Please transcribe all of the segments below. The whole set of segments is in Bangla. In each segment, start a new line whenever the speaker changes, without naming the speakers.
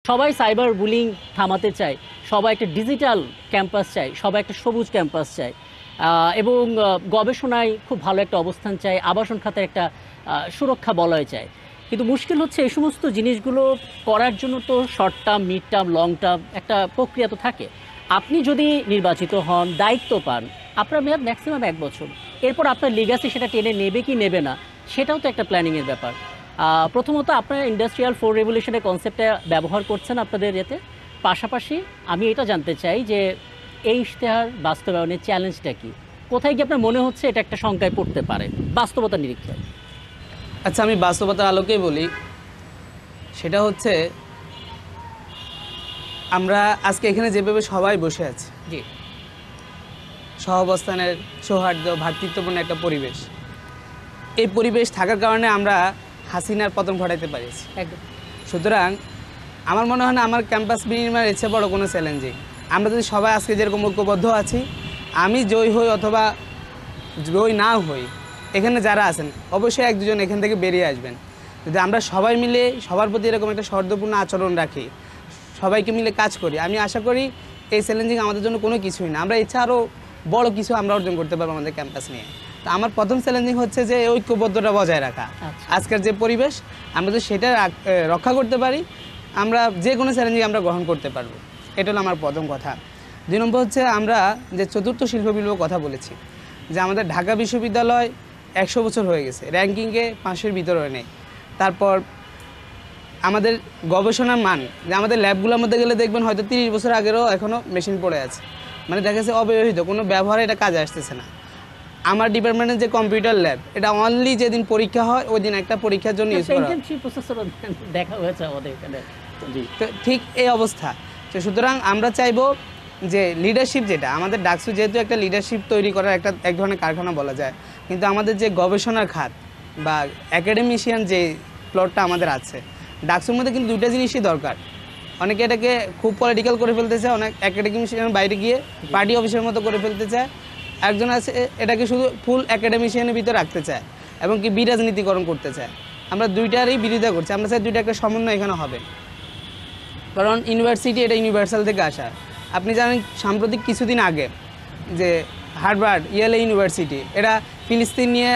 সবাই সাইবার বুলিং থামাতে চায়, সবাই একটা ডিজিটাল ক্যাম্পাস চায়, সবাই একটা সবুজ ক্যাম্পাস চায়, এবং গবেষণায় খুব ভালো একটা অবস্থান চায়, আবাসন খাতের একটা সুরক্ষা বলয় চায়। কিন্তু মুশকিল হচ্ছে এই সমস্ত জিনিসগুলো করার জন্য তো short term, mid term, long term একটা প্রক্রিয়া তো থাকে। আপনি যদি নির্বাচিত হন, দায়িত্ব পান, আপনার মেয়াদ ম্যাক্সিমাম 1 বছর। এরপর আপনার লিগাসি সেটা টেনে নেবে কি নেবে না, সেটাও তো একটা প্ল্যানিংয়ের ব্যাপার। প্রথমত আপনারা ইন্ডাস্ট্রিয়াল 4 রেভলিউশনের কনসেপ্টটা ব্যবহার করছেন আপনাদের এতে। পাশাপাশি আমি এটা জানতে চাই যে এই ইশতেহার বাস্তবায়নের চ্যালেঞ্জটা কি, কোথায় গিয়ে আপনার মনে হচ্ছে এটা একটা শঙ্কায় পড়তে পারে বাস্তবতার নিরীক্ষে?
আচ্ছা, আমি বাস্তবতার আলোকেই বলি। সেটা হচ্ছে আমরা আজকে এখানে যেভাবে সবাই বসে আছি,
জি,
সহাবস্থানের সৌহার্দ্য, ভ্রাতৃত্বপূর্ণ একটা পরিবেশ, এই পরিবেশ থাকার কারণে আমরা হাসিনার পতন ঘটাইতে পারিছি।
একদম।
সুতরাং আমার মনে হয় না আমার ক্যাম্পাস বিনির্মাণের ইচ্ছে বড় কোনো চ্যালেঞ্জিং। আমরা যদি সবাই আজকে যেরকম ঐক্যবদ্ধ আছি, আমি জয়ী হই অথবা জয়ী না হই, এখানে যারা আছেন অবশ্যই 1-2 জন এখান থেকে বেরিয়ে আসবেন। যদি আমরা সবাই মিলে সবার প্রতি এরকম একটা সৌহার্দ্যপূর্ণ আচরণ রাখি, সবাইকে মিলে কাজ করি, আমি আশা করি এই চ্যালেঞ্জিং আমাদের জন্য কোনো কিছুই না। আমরা ইচ্ছা আরও বড় কিছু আমরা অর্জন করতে পারবো আমাদের ক্যাম্পাস নিয়ে। তো আমার প্রথম চ্যালেঞ্জিং হচ্ছে যে ঐক্যবদ্ধতা বজায় রাখা। আজকের যে পরিবেশ, আমরা যদি সেটা রক্ষা করতে পারি, আমরা যে কোনো চ্যালেঞ্জিং আমরা গ্রহণ করতে পারবো। এটা হলো আমার প্রথম কথা। 2 নম্বর হচ্ছে আমরা যে চতুর্থ শিল্প বিপ্লবের কথা বলেছি, যে আমাদের ঢাকা বিশ্ববিদ্যালয় 100 বছর হয়ে গেছে, র্যাঙ্কিংয়ে 5-এর ভিতরে নেই। তারপর আমাদের গবেষণার মান, যে আমাদের ল্যাবগুলোর মধ্যে গেলে দেখবেন হয়তো 30 বছর আগেরও এখনও মেশিন পড়ে আছে, মানে দেখা যাচ্ছে অব্যবহৃত, কোনো ব্যবহারে এটা কাজে আসতেছে না। আমার ডিপার্টমেন্টের যে কম্পিউটার ল্যাব, এটা অনলি যেদিন পরীক্ষা হয় ওই দিন একটা পরীক্ষার জন্য ইউজ করা হয়।
দেখা হয়েছে আমাদের এখানে। জি,
তো ঠিক এই অবস্থা। তো সুতরাং আমরা চাইবো যে লিডারশিপ, যেটা আমাদের ডাকসু যেহেতু একটা লিডারশিপ তৈরি করার এক ধরনের কারখানা বলা যায়, কিন্তু আমাদের যে গবেষণার খাত বা একাডেমিশিয়ান যে প্লটটা আমাদের আছে, ডাকসুর মধ্যে কিন্তু 2টা জিনিসই দরকার। অনেকে এটাকে খুব পলিটিক্যাল করে ফেলতে চায়, অনেক একাডেমিশিয়ানের বাইরে গিয়ে পার্টি অফিসের মতো করে ফেলতে চায়। একজন আছে এটাকে শুধু ফুল একাডেমিশিয়ানের ভিতরে রাখতে চায় এবং কি বিরাজনীতিকরণ করতে চায়। আমরা 2টারই বিরোধিতা করছি। আমরা চাই 2টা একটা সমন্বয় এখানে হবে, কারণ ইউনিভার্সিটি এটা ইউনিভার্সাল থেকে আসা। আপনি জানেন সাম্প্রতিক কিছুদিন আগে যে হার্ভার্ড, ইয়েলে ইউনিভার্সিটি এরা ফিলিস্তিন নিয়ে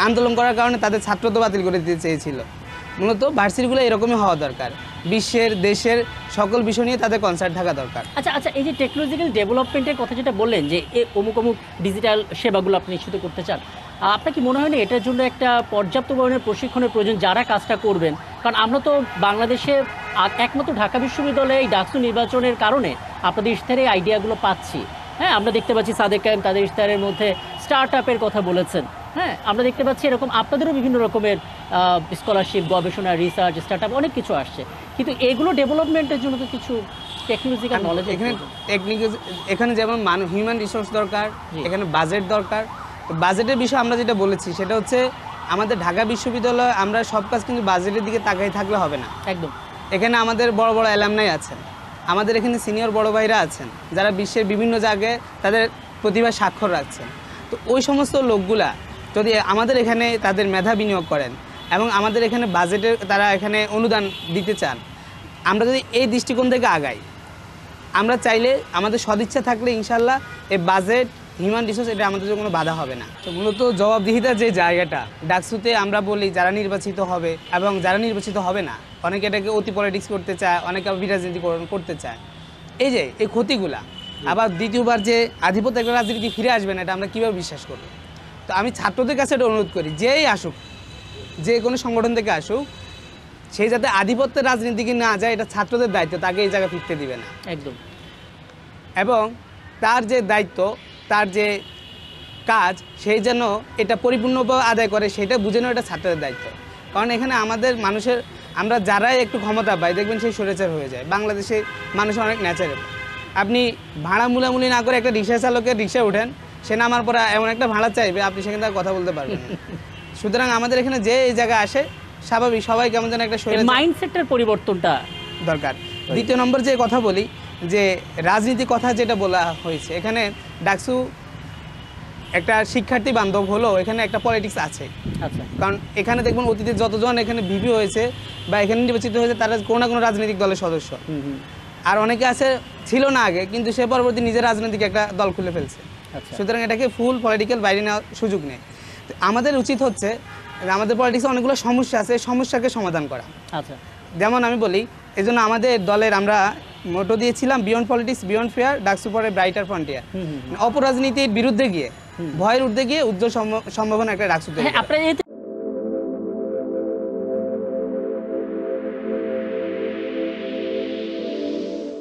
আন্দোলন করার কারণে তাদের ছাত্রত্ব বাতিল করে দিতে চেয়েছিল। মূলত ভার্সিটিগুলো এরকমই হওয়া দরকার, বিশ্বের দেশের সকল বিষয় নিয়ে তাদের কনসার্ট থাকা দরকার।
আচ্ছা আচ্ছা, এই যে টেকনোলজিক্যাল ডেভেলপমেন্টের কথা যেটা বললেন, যে অমুক অমুক ডিজিটাল সেবাগুলো আপনি নিশ্চিত করতে চান, আপনার কি মনে হয় না এটার জন্য একটা পর্যাপ্ত পরিমাণের প্রশিক্ষণের প্রয়োজন যারা কাজটা করবেন? কারণ আমরা তো বাংলাদেশে একমাত্র ঢাকা বিশ্ববিদ্যালয়ে এই ডাকসু নির্বাচনের কারণে আপনাদের ইশতেহারের আইডিয়াগুলো পাচ্ছি। হ্যাঁ, আমরা দেখতে পাচ্ছি সাদেক কায়েম তাদের ইশতেহারের মধ্যে স্টার্ট আপের কথা বলেছেন। হ্যাঁ, আমরা দেখতে পাচ্ছি এরকম আপনাদেরও বিভিন্ন রকমের স্কলারশিপ, গবেষণা, রিসার্চ, স্টার্ট আপ অনেক কিছু আসছে, কিন্তু এগুলো ডেভেলপমেন্টের জন্য তো কিছু টেকনোলজিক্যাল নলেজ
এখানে যেমন হিউম্যান রিসোর্স দরকার, এখানে বাজেট দরকার। তো বাজেটের বিষয়ে আমরা যেটা বলেছি সেটা হচ্ছে আমাদের ঢাকা বিশ্ববিদ্যালয়, আমরা সব কাজ কিন্তু বাজেটের দিকে তাকাই থাকলে হবে না।
একদম।
এখানে আমাদের বড় বড় অ্যালামনাই আছেন, আমাদের এখানে সিনিয়র বড় ভাইরা আছেন যারা বিশ্বের বিভিন্ন জায়গায় তাদের প্রতিভা স্বাক্ষর রাখছেন। তো ওই সমস্ত লোকগুলা যদি আমাদের এখানে তাদের মেধা বিনিয়োগ করেন এবং আমাদের এখানে বাজেটের তারা এখানে অনুদান দিতে চান, আমরা যদি এই দৃষ্টিকোণ থেকে আগাই, আমরা চাইলে আমাদের সদিচ্ছা থাকলে ইনশাল্লাহ এই বাজেট, হিউম্যান রিসোর্স এটা আমাদের জন্য কোনো বাধা হবে না। তো মূলত জবাবদিহিতার যে জায়গাটা ডাকসুতে আমরা বলি, যারা নির্বাচিত হবে এবং যারা নির্বাচিত হবে না, অনেকে এটাকে অতি পলিটিক্স করতে চায়, অনেকে বিরাজনীতিকরণ করতে চায়। এই যে এই ক্ষতিগুলা, আবার দ্বিতীয়বার যে আধিপত্য একটা রাজনীতি ফিরে আসবে না, এটা আমরা কীভাবে বিশ্বাস করব? তো আমি ছাত্রদের কাছে এটা অনুরোধ করি, যেই আসুক, যে কোনো সংগঠন থেকে আসুক, সেই যাতে আধিপত্যের রাজনীতিকে না যায়, এটা ছাত্রদের দায়িত্ব, তাকে এই জায়গায় ফিরতে দিবে না।
একদম।
এবং তার যে দায়িত্ব, তার যে কাজ, সেই যেন এটা পরিপূর্ণভাবে আদায় করে, সেটা বুঝে নেওয়া এটা ছাত্রদের দায়িত্ব। কারণ এখানে আমাদের মানুষের, আমরা যারাই একটু ক্ষমতা পাই দেখবেন সেই স্বৈরাচার হয়ে যায়। বাংলাদেশে মানুষ অনেক ন্যাচারাল। আপনি ভাড়া মূলামূলি না করে একটা রিক্সা চালকের রিক্সা ওঠেন, সে নামার পরে এমন একটা ভাড়া চাইবে আপনি সেখানে তার কথা বলতে পারবেন না। সুতরাং আমাদের এখানে যে এই জায়গায় আসে, স্বাভাবিক সবাই কেমন যেন একটা
মাইন্ডসেটের পরিবর্তনটা
দরকার। দ্বিতীয় নম্বর যে কথা বলি, যে রাজনীতি কথা যেটা বলা হয়েছে, এখানে ডাকসু একটা শিক্ষার্থী বান্ধব হলো এখানে একটা পলিটিক্স আছে।
আচ্ছা।
কারণ এখানে দেখবেন অতীতে যতজন এখানে ভিপি হয়েছে বা এখানে নির্বাচিত হয়েছে তারা কোনো না কোনো রাজনৈতিক দলের সদস্য। আর অনেকে আছে ছিল না আগে, কিন্তু সে পরবর্তী নিজের রাজনৈতিক একটা দল খুলে ফেলছে।
আচ্ছা।
সুতরাং এটাকে ফুল পলিটিক্যাল বাইরে নেওয়ার সুযোগ নেই। তো আমাদের উচিত হচ্ছে যে আমাদের পলিটিক্সে অনেকগুলো সমস্যা আছে, এই সমস্যাকে সমাধান করা।
আচ্ছা।
যেমন আমি বলি, এই জন্য আমাদের দলের আমরা মোটো দিয়েছিলাম beyond politics beyond fair, DUCSU পরে ব্রাইটার ফ্রন্টিয়ার। অপরাজনীতির বিরুদ্ধে গিয়ে, ভয়ের ঊর্ধ্বে গিয়ে উজ্জ্বল সম্ভাবনা একটা ডাকসু তৈরি
হ্যাঁ,
করা।
আপনার